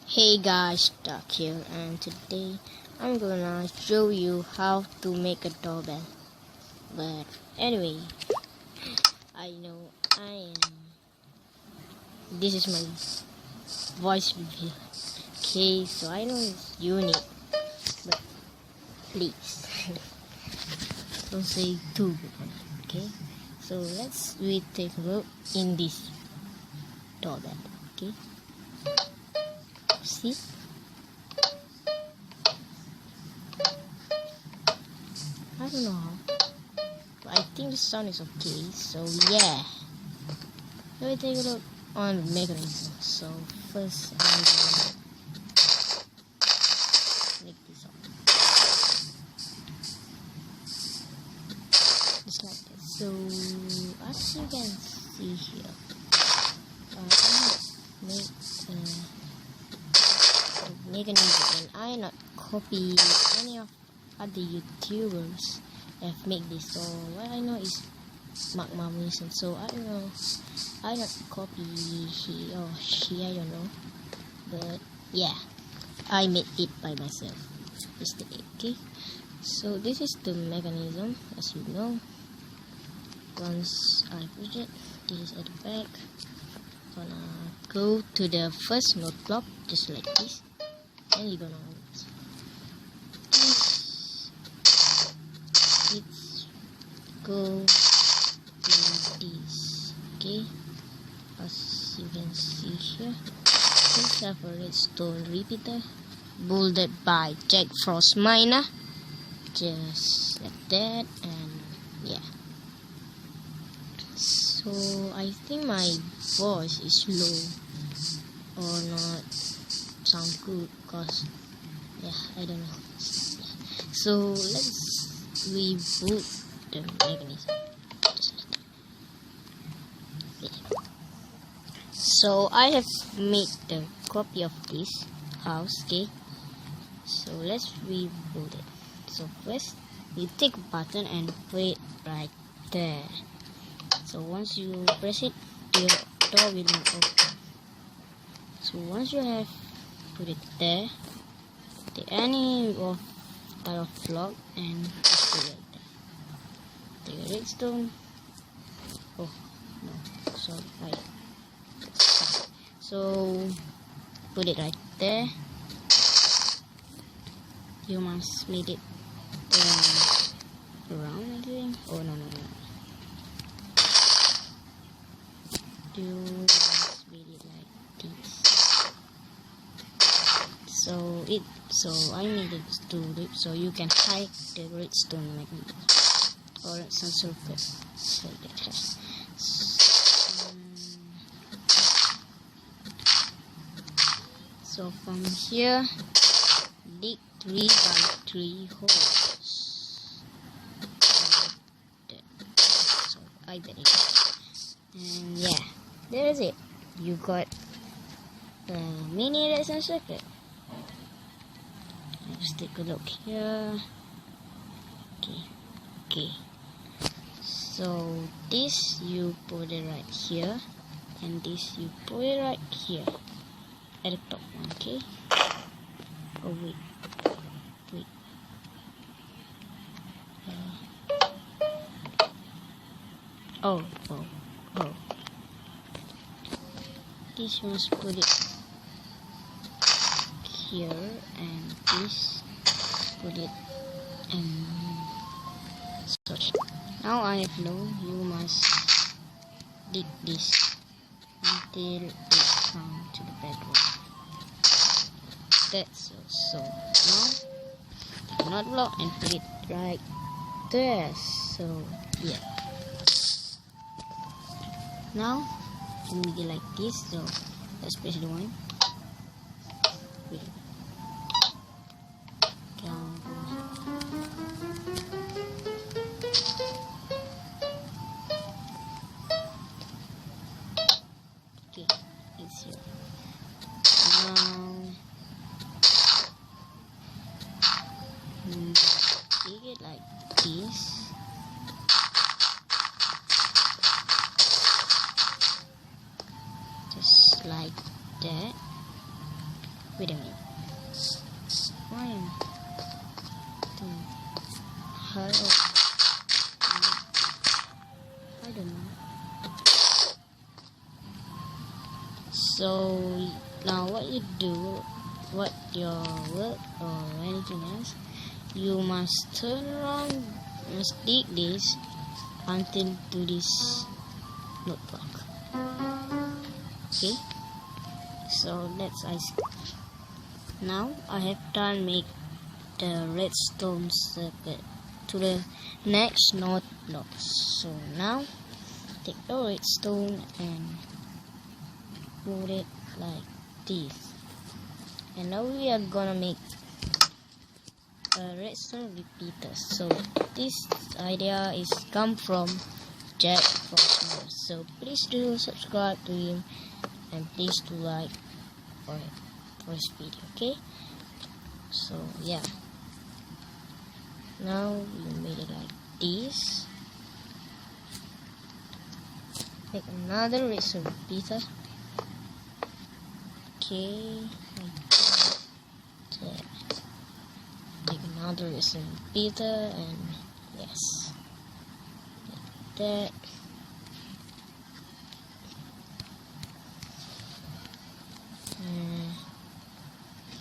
Hey guys, Doc here, and today I'm gonna show you how to make a doorbell. But anyway, I know this is my voice reveal. Okay, so I know it's unique, but please don't say too good. Okay, so we take a look in this doorbell. Okay, see. I don't know how, but I think the sound is okay. So yeah, let me take a look on the mechanism. So first I'm gonna make this up, just like that. So as you can see here, I make a mechanism, and I not copy any of other YouTubers that have made this. So what I know is magma mission. So I don't know, I not copy he or she, I don't know, but yeah, I made it by myself. Okay, so this is the mechanism, as you know. Once I put it, this is at the back. Gonna go to the first note block, just like this, and you're gonna go to this. Okay, as you can see here, this have a redstone repeater builded by Jack Frost Miner, just like that. And yeah, so I think my voice is low or not sound good, cause yeah, I don't know. So let's reboot the mechanism, just like that. Yeah. So I have made the copy of this house. Okay, so let's reboot it. So first you take a button and put it right there. So once you press it, your door will open. So once you have put it there, the any of type of block, and just put it right there. The redstone. Oh no, sorry. Right. So put it right there. You must make it around, I think. Oh no. You must make it like this. So I made it to it so you can hide the redstone magnet or some surface like that. So from here, dig 3 by 3 holes. So I bet it. And yeah, there is it. You got the mini redstone circuit. Let's take a look here. Okay. So this you put it right here, and this you put it right here at the top one. Okay. Oh wait. Oh. This you must put it here, and this put it sorry. Now I have known you must dig this until it comes to the bedrock. That's so. Now take another block and put it right there. So yeah. Now you make it like this. So let's press the one. Wait. Okay, it's here. Now take it like this. Just like that. Wait a minute. Why am hello? I don't know. So now what you do, what your work or anything else, you must turn around, must dig this until to this node block. Okay, so that's ice. Now I have done make the redstone circuit to the next node block. So now take the redstone and put it like this. And now we are gonna make a redstone repeater. So this idea is come from Jack from. So please do subscribe to him and please do like for his video. Okay, so yeah, now we made it like this. Make another redstone repeater. Okay, like that. Make another redstone repeater, and yes, like that.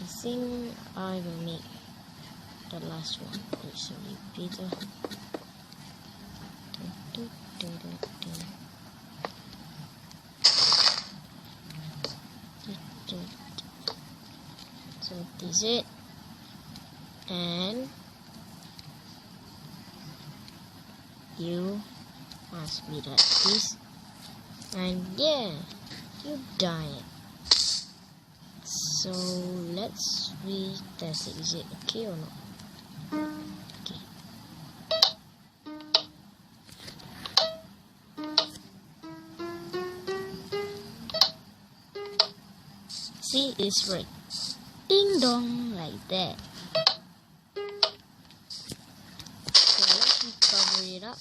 I think I will make the last one. Redstone repeater. So this is it, and you must be like this, and yeah, you done it. So let's retest it. Is it okay or not? Okay. See, it's right. Ding dong, like that. So let's cover it up.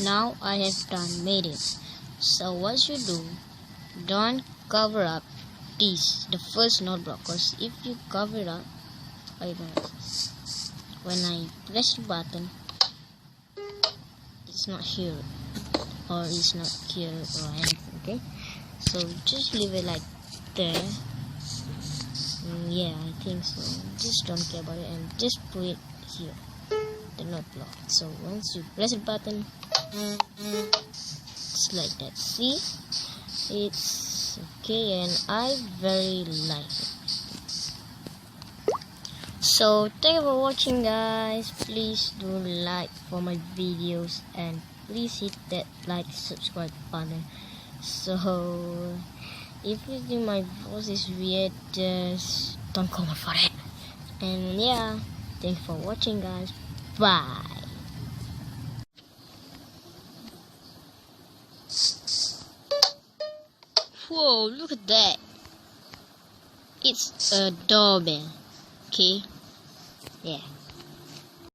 Now I have done made it. So what you do, don't cover up this, the first node block, because if you cover it up, when I press the button, it's not here, or it's not here or anything. Okay, so just leave it like there. Yeah, I think so. Just don't care about it and just put it here, the node block. So once you press the button, it's like that. See, it's okay, and I very like it. So thank you for watching, guys. Please do like for my videos and please hit that like subscribe button. So if you think my voice is weird, just don't comment for it. And yeah, thanks for watching, guys. Bye. Whoa, look at that. It's a doorbell. Okay, yeah.